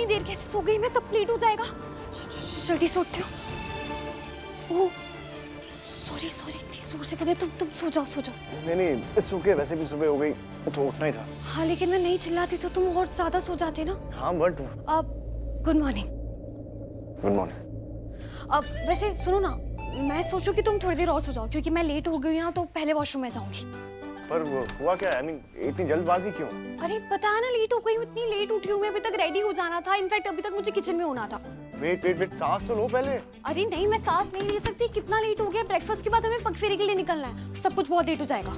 देर कैसे सो गई मैं, सब लेट हो जाएगा। जल्दी से उठती हूँ। ओह सॉरी सॉरी, इतनी जोर से पता है। तुम सो जाओ सो जाओ। नहीं नहीं इट्स ओके, वैसे भी सुबह हो गई तो उठना ही था। हाँ लेकिन मैं नहीं चिल्लाती तो तुम और ज्यादा सो जाते ना। हाँ बट अब गुड मॉर्निंग। Good morning. अब वैसे सुनो ना, मैं सोचूं कि तुम थोड़ी देर और सो जाओ क्योंकि मैं लेट हो गई ना तो पहले वॉशरूम में जाऊंगी। पर हुआ क्या? आई मीन इतनी जल्दबाजी क्यों? अरे पता है ना, लेट हो गई हूँ, इतनी लेट उठी हूँ मैं, अभी तक रेडी हो जाना था। इनफैक्ट अभी तक मुझे किचन में होना था। वेट वेट वेट, सांस तो लो पहले। अरे नहीं, मैं सांस नहीं ले सकती, कितना लेट हो गया। ब्रेकफास्ट के बाद हमें पगफेरे के लिए निकलना है, सब कुछ बहुत लेट हो जाएगा।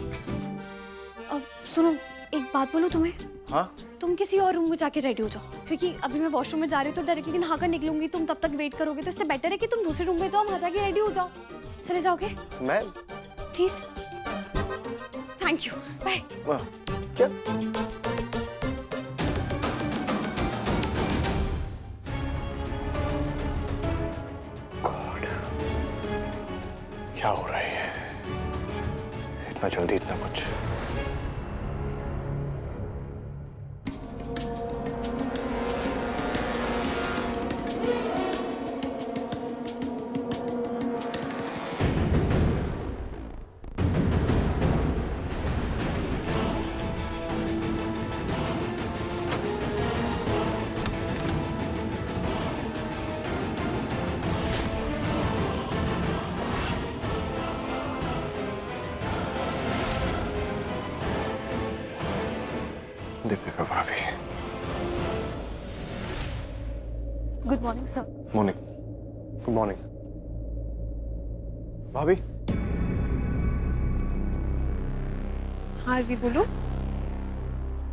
अब सुनो, एक बात बोलूं तुम्हें? हाँ तुम किसी और रूम में जाके रेडी हो जाओ, क्योंकि अभी मैं वॉशरूम में जा रही हूँ तो डायरेक्टली नहाकर निकलूंगी। तुम तब तक वेट करोगे तो इससे बेटर है कि तुम दूसरे रूम में जाओ, वहां जाके रेडी हो जाओ। चले जाओगे? मैं प्लीज। Thank you, bye. क्या? गॉड, क्या हो रहा है? इतना जल्दी इतना कुछ। दीपिका भाभी। Good morning sir. Morning. Good morning भाभी। हाँ भी बोलो।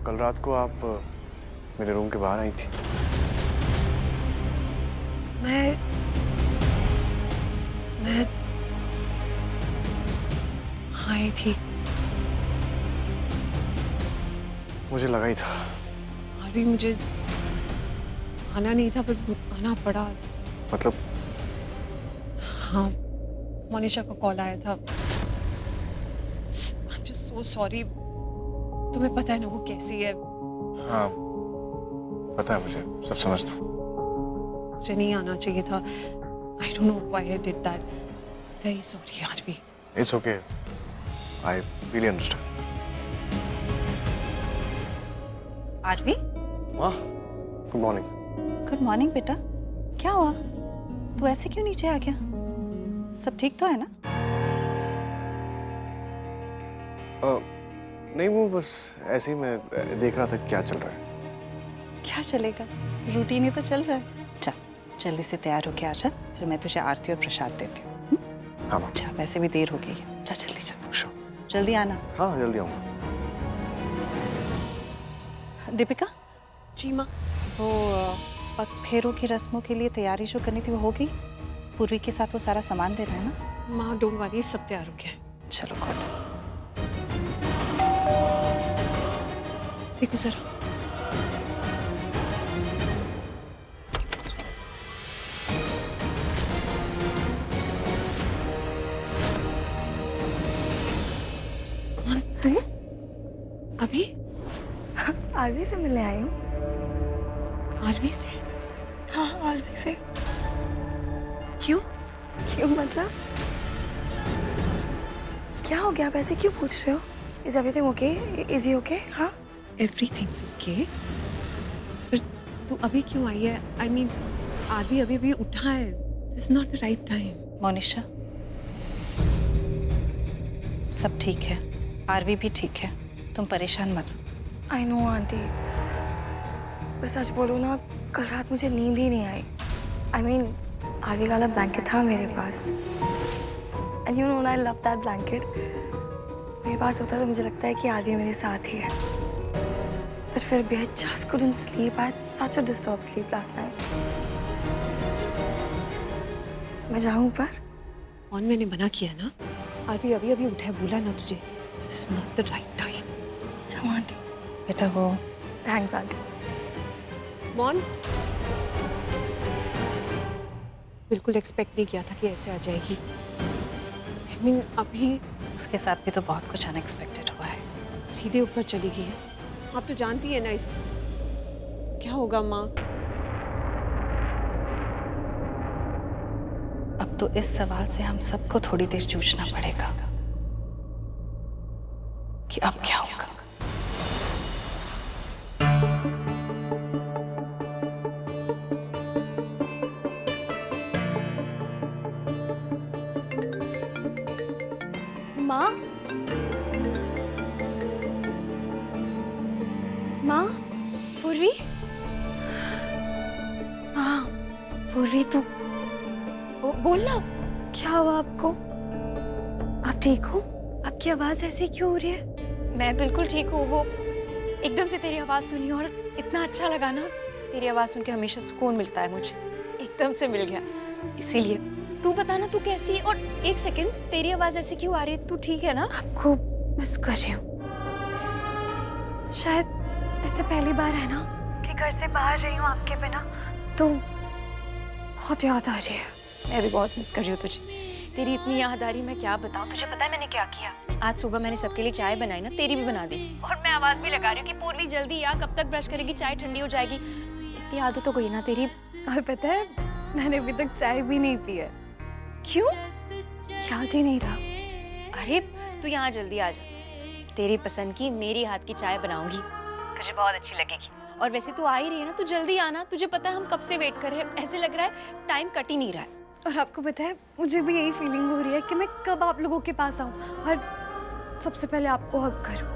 कल रात को आप मेरे रूम के बाहर आई थी। मैं आई थी। मुझे लगा ही था। और भी मुझे आना नहीं था पर आना पड़ा। मतलब? हाँ, मोनिशा का कॉल आया था। I'm just so sorry। तुम्हें पता है ना वो कैसी है। हाँ पता है मुझे, सब समझता हूँ। मुझे नहीं आना चाहिए था। I don't know why I did that। Very sorry यार भी। It's okay। I really understand। Aarvi, माँ, गुड मॉर्निंग। गुड मॉर्निंग बेटा। क्या हुआ? तू ऐसे क्यों नीचे आ गया? सब ठीक तो है ना? नहीं वो बस ऐसे ही मैं देख रहा था क्या चल रहा है। क्या चलेगा, रूटीन ही तो चल रहा है। जा जल्दी से तैयार होके आ जा, फिर मैं तुझे आरती और प्रसाद देती हूँ। हाँ माँ। जा, वैसे भी देर हो गई है। जा जल्दी जा, Sure। जल्दी आना। हाँ जल्दी आऊँगा। दीपिका, जी माँ। वो पग फेरों की रस्मों के लिए तैयारी जो करनी थी वो हो गई? पूर्वी के साथ वो सारा सामान देना है ना? माँ डोंट वरी, सब तैयार हो गया है। चलो गुड। देखो जरा। कौन तू? अभी आरवी से मिलने आई हूँ। आरवी से? हाँ आरवी से। क्यों? क्यों मतलब? क्या हो गया? आप ऐसे क्यों पूछ रहे हो? Is everything okay? Is he okay? हाँ एवरीथिंग्स ओके। पर तू अभी क्यों आई है? आई मीन आरवी अभी अभी उठा है। This is not the right time. Monisha, सब ठीक है, आरवी भी ठीक है, तुम परेशान मत। आई नो आंटी, पर सच बोलूं ना, कल रात मुझे नींद ही नहीं आई। आई मीन आरवी वाला ब्लैंकेट था मेरे पास, and you know I love that blanket. मेरे पास होता तो मुझे लगता है कि आरवी मेरे साथ ही है, बट फिर भी I just couldn't sleep. I had such a disturb sleep last night. मैं जाऊं ऊपर? कौन? मैंने मना किया ना। आरवी अभी अभी उठा है, बोला ना तुझे। This is not the right time. जाऊं आंटी? बेटा वो थैंक्स आंटी। मॉन, बिल्कुल एक्सपेक्ट नहीं किया था कि ऐसे आ जाएगी। आई मीन अभी उसके साथ भी तो बहुत कुछ अनएक्सपेक्टेड हुआ है। सीधे ऊपर चली गई है। आप तो जानती है ना इस क्या होगा माँ? तो इस सवाल से हम सबको थोड़ी देर जूझना पड़ेगा कि अब क्या होगा। माँ, माँ, पूर्वी, हाँ, पूर्वी तू बोलना, क्या हुआ आपको? आप ठीक हो? आपकी आवाज ऐसी क्यों हो रही है? मैं बिल्कुल ठीक हूँ। वो एकदम से तेरी आवाज़ सुनी और इतना अच्छा लगा ना। तेरी आवाज़ सुन के हमेशा सुकून मिलता है मुझे, एकदम से मिल गया। इसीलिए तू बता ना, तू कैसी है? और एक सेकंड, तेरी आवाज़ ऐसी क्यों आ रही है? तू ठीक है ना? आपको मिस कर रही हूँ। शायद ऐसे पहली बार है ना कि घर से बाहर रही हूँ आपके बिना, तो बहुत याद आ रही है। मैं भी बहुत मिस कर रही हूँ तुझे। तेरी इतनी याद आ रही, मैं क्या बताऊँ तुझे। पता है मैंने क्या किया? आज सुबह मैंने सबके लिए चाय बनाई ना, तेरी भी बना दी। और मैं आवाज़ भी लगा रही हूँ कि पूर्वी जल्दी आ, कब तक ब्रश करेगी, चाय ठंडी हो जाएगी। इतनी आदत हो गई ना तेरी। और पता है, मैंने अभी तक चाय भी नहीं पी है। क्यों? याद ही नहीं रहा। अरे तू यहाँ जल्दी आ जा, तेरी पसंद की मेरी हाथ की चाय बनाऊंगी, तुझे बहुत अच्छी लगेगी। और वैसे तू आ ही रही है ना, तू जल्दी आना। तुझे पता है हम कब से वेट कर रहे हैं, ऐसे लग रहा है टाइम कट ही नहीं रहा है। और आपको पता है, मुझे भी यही फीलिंग हो रही है कि मैं कब आप लोगों के पास आऊं और सबसे पहले आपको हग करूं,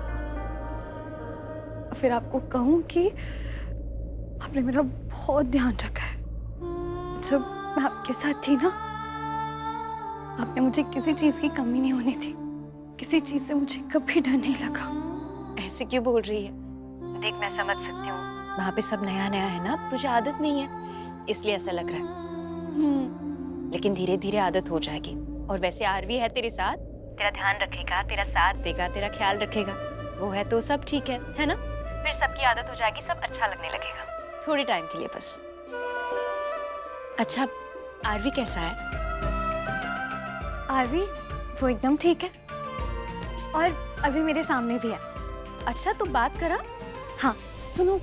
फिर आपको कहूं कि आपने मेरा बहुत ध्यान रखा है। जब मैं आपके साथ थी ना, आपने मुझे किसी चीज की कमी नहीं होनी थी, किसी चीज से मुझे कभी डर नहीं लगा। ऐसे क्यों बोल रही है? देख, मैं समझ सकती हूँ, वहाँ पे सब नया नया है ना, तुझे आदत नहीं है इसलिए ऐसा लग रहा है। लेकिन धीरे धीरे आदत हो जाएगी। और वैसे आरवी है तेरे साथ, तेरा ध्यान रखेगा, तेरा साथ देगा, तेरा ख्याल रखेगा। वो है तो सब ठीक है ना? फिर सबकी आदत हो जाएगी, सब अच्छा लगने लगेगा, थोड़ी टाइम के लिए बस। अच्छा, आरवी कैसा है? आरवी वो एकदम ठीक है और अभी मेरे सामने भी है। अच्छा, तो बात करा। हाँ सुनो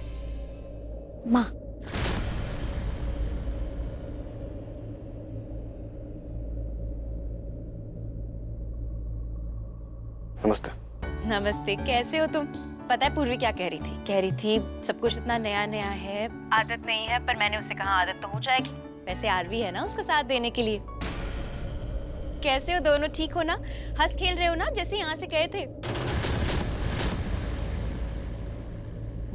माँ, नमस्ते। नमस्ते, कैसे हो तुम? पता है पूर्वी क्या कह रही थी? कह रही थी सब कुछ इतना नया नया है, आदत नहीं है। पर मैंने उससे कहा आदत तो हो जाएगी। वैसे आरवी है ना उसका साथ देने के लिए। कैसे हो दोनों, ठीक हो ना? हंस खेल रहे हो ना जैसे यहाँ से गए थे?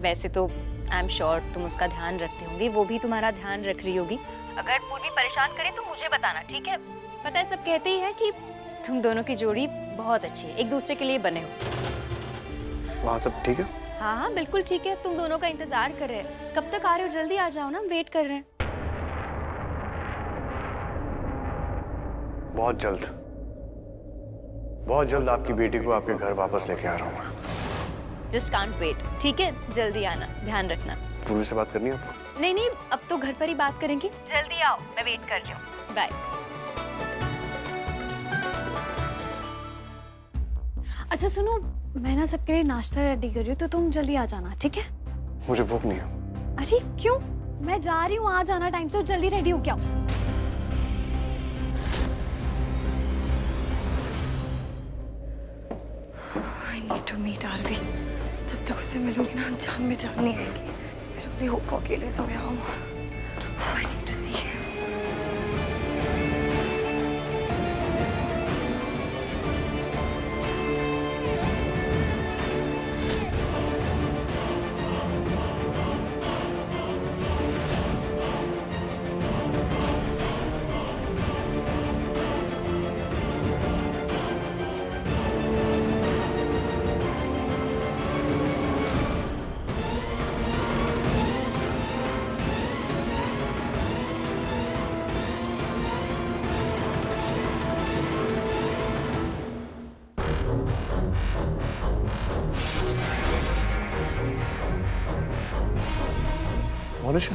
वैसे तो आई एम श्योर तुम उसका ध्यान रखते होंगे, वो भी तुम्हारा ध्यान रख रही होगी। अगर पूर्वी परेशान करे तो मुझे बताना, ठीक है? पता है सब कहते ही है कि तुम दोनों की जोड़ी बहुत अच्छी है, एक दूसरे के लिए बने हो। वहाँ सब ठीक है? हाँ हाँ बिल्कुल ठीक है। तुम दोनों का इंतजार कर रहे हैं। कब तक आ रहे हो? जल्दी आ जाओ ना, वेट कर रहे हैं। बहुत जल्द, बहुत जल्द आपकी बेटी को आपके घर वापस लेके आ रहा हूँ मैं। जस्ट कांट वेट, ठीक है? जल्दी आना, ध्यान रखना। पूर्वी से बात करनी है आपको? नहीं नहीं, अब तो घर पर ही बात करेंगे। जल्दी आओ, मैं वेट कर रही हूँ। बाय। अच्छा सुनो, मैं ना सबके लिए नाश्ता रेडी कर रही हूँ, तो तुम जल्दी आ जाना, ठीक है? मुझे भूख नहीं है। अरे क्यों? मैं जा रही हूँ, आ जाना टाइम से, तो जल्दी रेडी हो क्या? I need to meet Aarvi. जब तक उससे मिलूंगी ना, जान में जान नहीं आएगी। मैं अपनी होप को अकेले सो गया हूँ। I need to see। Monisha,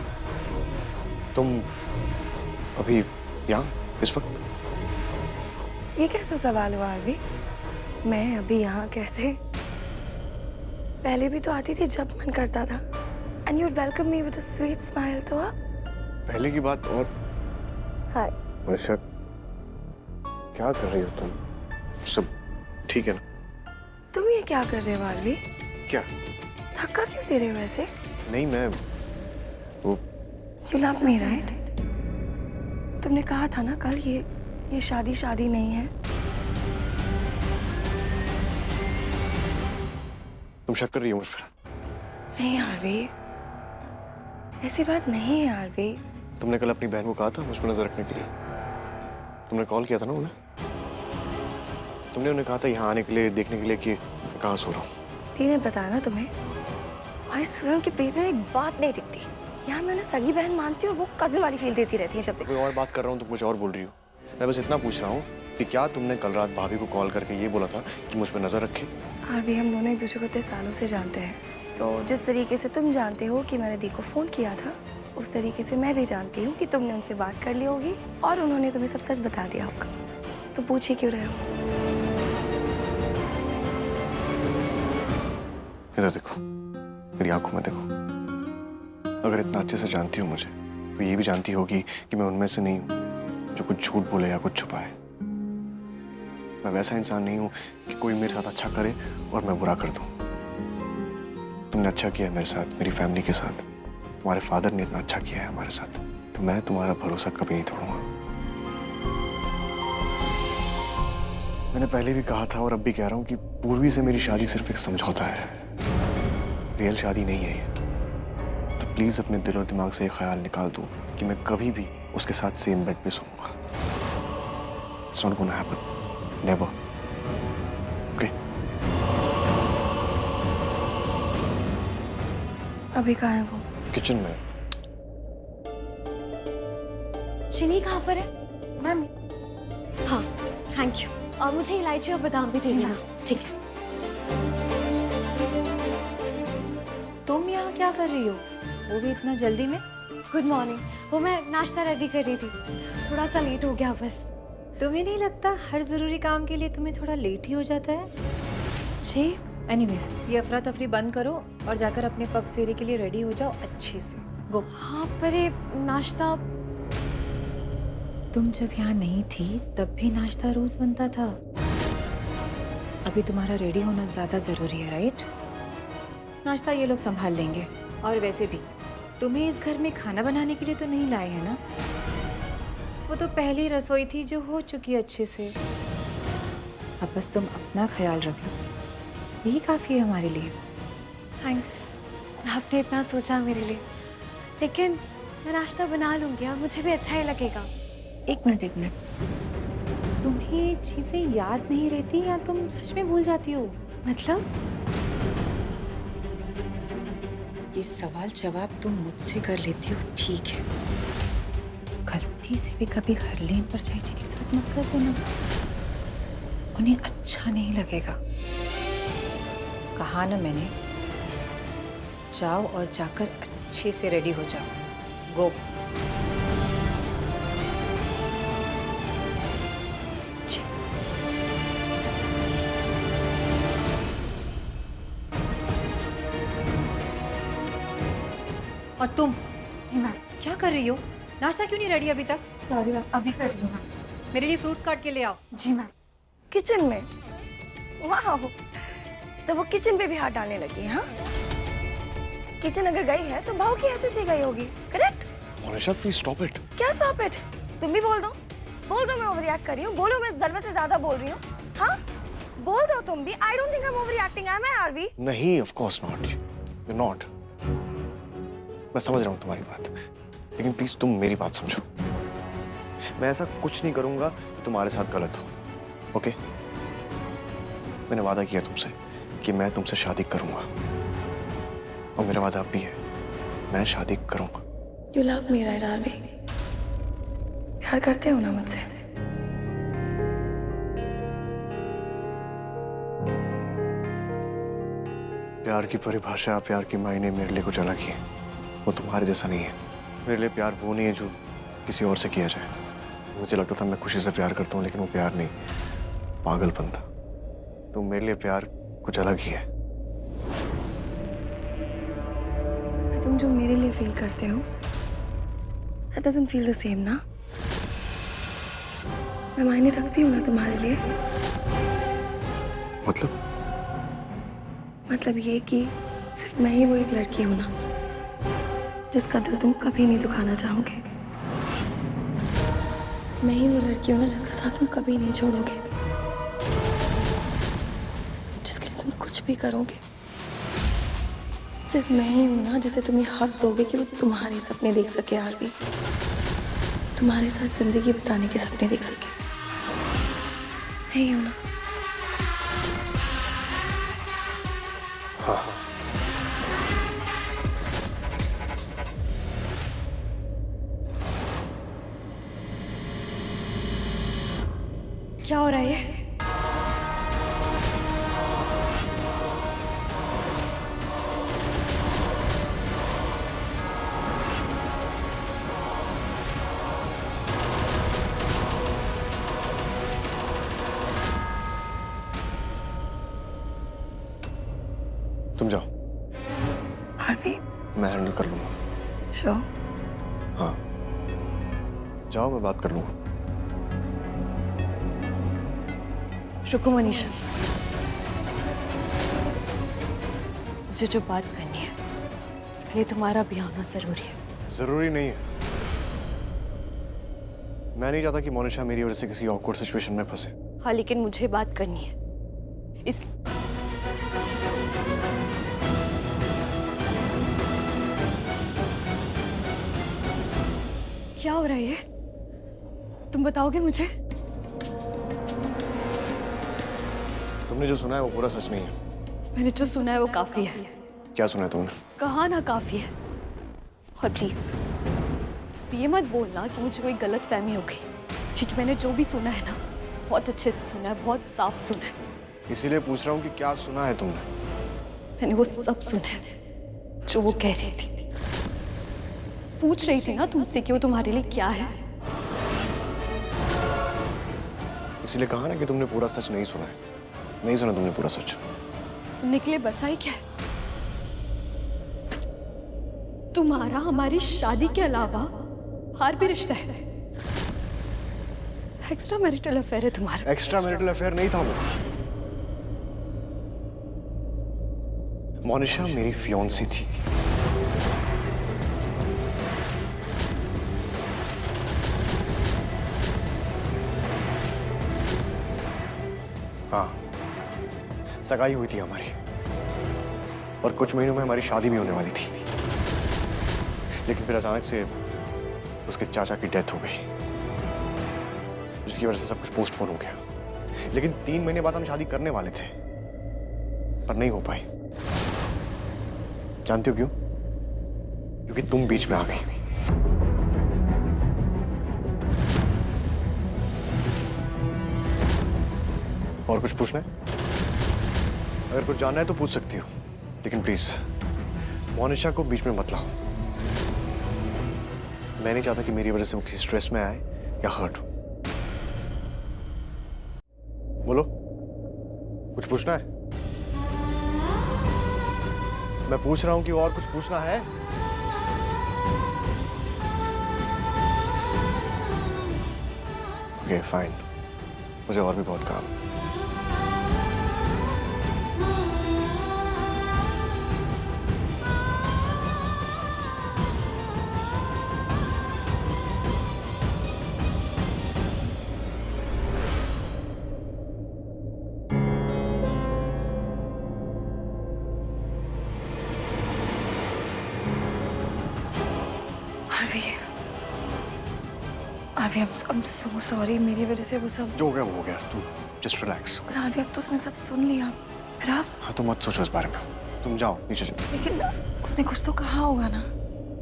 तुम अभी यहाँ इस वक्त? ये कैसा सवाल हुआ अभी? मैं अभी यहाँ कैसे? पहले भी तो आती थी जब मन करता था। And you'd welcome me with a sweet smile, तो अब? पहले की बात और। हाय। मोनिशा, क्या कर रही हो तुम? सब ठीक है ना? तुम ये क्या कर रहे हो आरवी? क्या? धक्का क्यों दे रहे हो ऐसे? नहीं, मैं वो You love me, right? तुमने कहा था ना कल ये शादी नहीं है। तुम शक कर रही हो मुझ पर? नहीं आरवी, ऐसी बात नहीं है आरवी। तुमने कल अपनी बहन को कहा था मुझ पर नजर रखने के लिए। तुमने कॉल किया था ना उन्हें? तुमने उन्हें कहा था यहाँ आने के लिए, देखने के लिए कि मैं कहाँ सो रहा हूँ। तीने बताया ना तुम्हें? आई स्वेयर उनके पेट में एक बात नहीं टिकती। यहाँ मैं उन्हें सगी बहन मानती हूँ और वो कजिन वाली फील देती रहती है जब कोई और बात कर रहा हूँ तो कुछ और बोल रही हो। मैं बस इतना पूछ रहा हूँ कि क्या तुमने कल रात भाभी को कॉल करके ये बोला था कि मुझ पर नजर रखे? आरवी, हम दोनों एक दूसरे को इतने सालों से जानते हैं, तो जिस तरीके से तुम जानते हो कि मैंने दी को फोन किया था, उस तरीके से मैं भी जानती हूँ कि तुमने उनसे बात कर ली होगी और उन्होंने तुम्हें सब सच बता दिया होगा। तो पूछ ही क्यों रहे हो? इधर देखो, मेरी आंखों में देखो। अगर इतना अच्छे से जानती हो मुझे, तो ये भी जानती होगी कि मैं उनमें से नहीं हूँ जो कुछ झूठ बोले या कुछ छुपाए। मैं वैसा इंसान नहीं हूँ कि कोई मेरे साथ अच्छा करे और मैं बुरा कर दूँ। तुमने अच्छा किया है मेरे साथ, मेरी फैमिली के साथ। तुम्हारे फादर ने इतना अच्छा किया है हमारे साथ, तो मैं तुम्हारा भरोसा कभी नहीं तोड़ूंगा। मैंने पहले भी कहा था और अब भी कह रहा हूँ कि पूर्वी से मेरी शादी सिर्फ एक समझौता है, रियल शादी नहीं है ये। तो प्लीज अपने दिल और दिमाग से ये ख्याल निकाल दो कि मैं कभी भी उसके साथ सेम बेड पे सोऊंगा। It's not gonna happen. Never. Okay? अभी कहाँ है वो? किचन में। चीनी कहाँ पर है? मैम। हाँ, थैंक यू। और मुझे इलायची और बादाम भी दे देना। ठीक है। तुम यहाँ क्या कर रही हो? वो भी इतना जल्दी में? Good morning. वो मैं नाश्ता रेडी कर रही थी, थोड़ा सा लेट हो गया बस। तुम्हें नहीं लगता हर जरूरी काम के लिए तुम्हें थोड़ा लेट ही हो जाता है? जी। एनीवेज, ये अफरा तफरी बंद करो और जाकर अपने पग फेरे के लिए रेडी हो जाओ अच्छे से। गो। हाँ, पर ये नाश्ता। तुम जब यहाँ नहीं थी तब भी नाश्ता रोज बनता था। अभी तुम्हारा रेडी होना ज्यादा जरूरी है, राइट? नाश्ता ये लोग संभाल लेंगे। और वैसे भी तुम्हें इस घर में खाना बनाने के लिए तो नहीं लाए हैं ना? वो तो पहली रसोई थी जो हो चुकी अच्छे से। अब बस तुम अपना ख्याल रख लो, यही काफी है हमारे लिए। थैंक्स, आपने इतना सोचा मेरे लिए। लेकिन मैं नाश्ता बना लूंगी, अब मुझे भी अच्छा ही लगेगा। एक मिनट, तुम्हें चीजें याद नहीं रहती या तुम सच में भूल जाती हो? मतलब? ये सवाल जवाब तुम मुझसे कर लेती हो, ठीक है। गलती से भी कभी हरलीन पर चाची जी के साथ मत कर देना, उन्हें अच्छा नहीं लगेगा। कहा ना मैंने, जाओ और जाकर अच्छे से रेडी हो जाओ। गो। और तुम क्या कर रही हो? नाश्ता क्यों नहीं रेडी अभी तक? सॉरी मैम, अभी कर रही हूँ मैम। मेरे लिए फ्रूट्स काट के ले आओ। जी मैम। किचन में? वाह, तो वो किचन पे भी हाथ डालने लगी है? हाँ, किचन अगर गई है तो भाव की हैसियत से गई होगी, correct? Monisha please stop it. क्या स्टॉप इट? तुम भी बोल दो मैं ओवर रिएक्ट कर रही हूँ। बोलो मैं जरूरत से ज्यादा बोल रही हूँ। हाँ, बोल दो तुम भी। I don't think I am overreacting, am I RV? नहीं, of course not, you not. मैं समझ रहा हूँ तुम्हारी बात, लेकिन प्लीज तुम मेरी बात समझो। मैं ऐसा कुछ नहीं करूंगा कि तुम्हारे साथ गलत हो, ओके? मैंने वादा किया तुमसे कि मैं तुमसे शादी करूंगा, और मेरा वादा अब भी है, मैं शादी करूंगा। You love me right Aarvi? प्यार करते हो ना मुझसे? प्यार की परिभाषा, प्यार के मायने मेरे लिए कुछ अलग ही है। वो तुम्हारे जैसा नहीं है। मेरे लिए प्यार वो नहीं है जो किसी और से किया जाए। मुझे लगता था मैं खुशी से प्यार करता हूँ, लेकिन वो प्यार नहीं, पागलपन था। तो मेरे लिए प्यार कुछ अलग ही है। तुम जो मेरे लिए फील करते हो, that doesn't feel the same ना? मैं मायने रखती हूँ ना तुम्हारे लिए। मतलब ये कि सिर्फ मैं ही वो एक लड़की हूं ना जिसका दिल तुम कभी नहीं दुखाना चाहोगे। मैं ही वो लड़की हूं ना जिसका साथ तुम कभी नहीं छोड़ोगे, जिसके लिए तुम कुछ भी करोगे। सिर्फ मैं ही हूं ना जिसे तुम ये हक दोगे कि वो तुम्हारे सपने देख सके आरवी, तुम्हारे साथ जिंदगी बिताने के सपने देख सके। मैं ही हूं ना। क्या हो रहा है ये? तुम जाओ, आरवी, मैं हैंडल कर लूंगा। श्योर? हाँ जाओ, मैं बात कर लूंगा। रुको मनीषा, मुझे जो बात करनी है उसके लिए तुम्हारा भी आना जरूरी है। जरूरी नहीं है। मैं नहीं चाहता कि मोनिशा मेरी वजह से किसी ऑकवर्ड सिचुएशन में फंसे। हाँ, लेकिन मुझे बात करनी है। इस क्या हो रहा है ये? तुम बताओगे मुझे? तुमने जो सुना है वो पूरा सच नहीं है। मैंने जो सुना है वो काफी है। क्या सुना है तुमने? कहा ना काफी है। और प्लीज ये मत बोलना कि मुझे कोई गलत फहमी हो गई, क्योंकि मैंने जो भी सुना है ना बहुत अच्छे से सुना है, बहुत साफ सुना है। इसीलिए पूछ रहा हूँ कि क्या सुना है तुमने? मैंने वो सब सुना है जो वो कह रही थी। पूछ रही थी ना तुमसे कि वो तुम्हारे लिए क्या है। इसीलिए कहा ना कि तुमने पूरा सच नहीं सुना है। नहीं सुना तुमने पूरा सच। सुनने के लिए बचा ही क्या है? तुम्हारा हमारी शादी के अलावा हर भी रिश्ता है। एक्स्ट्रा मैरिटल अफेयर है तुम्हारा। एक्स्ट्रा मैरिटल अफेयर नहीं था वो। मोनिशा मेरी फियांसी थी। हाँ, सगाई हुई थी हमारी और कुछ महीनों में हमारी शादी भी होने वाली थी, लेकिन फिर अचानक से उसके चाचा की डेथ हो गई, जिसकी वजह से सब कुछ पोस्टपोन हो गया। लेकिन 3 महीने बाद हम शादी करने वाले थे, पर नहीं हो पाई। जानती हो क्यों? क्योंकि तुम बीच में आ गई। और कुछ पूछना है? अगर कुछ जानना है तो पूछ सकती हो, लेकिन प्लीज मोनिशा को बीच में मत लाओ। मैं नहीं चाहता कि मेरी वजह से वो किसी स्ट्रेस में आए या हर्ट हो। बोलो, कुछ पूछना है? मैं पूछ रहा हूं कि और कुछ पूछना है? ओके फाइन, मुझे और भी बहुत काम है। आरवी, I'm so sorry, मेरी वजह से वो सब। जो हो गया वो हो गया, तुम जस्ट रिलैक्स। आरवी, अब तो उसने सब सुन लिया। फिर आप? हाँ तो मत सोचो इस बारे में, तुम जाओ नीचे जाओ। लेकिन उसने कुछ तो कहा होगा ना।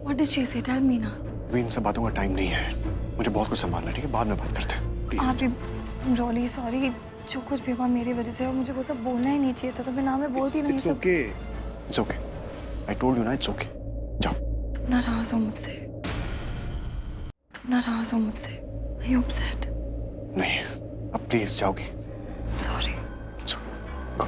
What did she say? Tell me ना। अभी इन सब बातों का टाइम नहीं है, मुझे बहुत कुछ संभालना है, ठीक है? बाद में बात करते हैं, please. RV, I'm really sorry, जो कुछ भी हुआ मेरी वजह से, और मुझे वो सब बोलना ही नहीं चाहिए था, तो मैं ना मैं बोलती नहीं सब। It's okay. I told you ना, it's okay. जाओ। तुम नाराज हो मुझसे। तुम नाराज हो मुझसे। Are you upset? नहीं, अब प्लीज जाओगी। I'm sorry. It's okay. Go.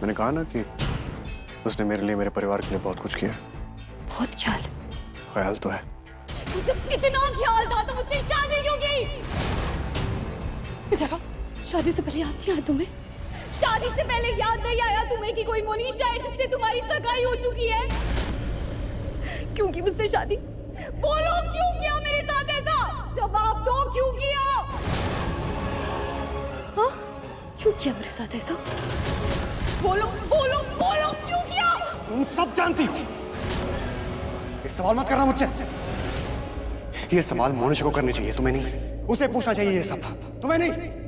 मैंने कहा ना कि उसने मेरे लिए, मेरे परिवार के लिए बहुत कुछ किया। बहुत ख्याल। ख्याल तो है। मुझे कितना ख्याल था तो मुझसे शादी क्यों की? इधर आओ। शादी से पहले याद नहीं आया तुम्हें? शादी से पहले याद नहीं आया तुम्हें कि कोई मोनिशा है जिससे तुम्हारी सगाई हो चुकी है? क्यों की मुझसे शादी? बोलो क्यों किया मेरे साथ ऐसा? जवाब दो, क्यों किया? हाँ, क्यों किया मेरे साथ ऐसा? बोलो बोलो बोलो, क्यों किया? तुम सब जानती हो। ये सवाल मत करना मुझसे। ये सवाल मोनिशा को करने चाहिए, तुम्हें नहीं। उसे पूछना चाहिए ये सब, तुम्हें नहीं।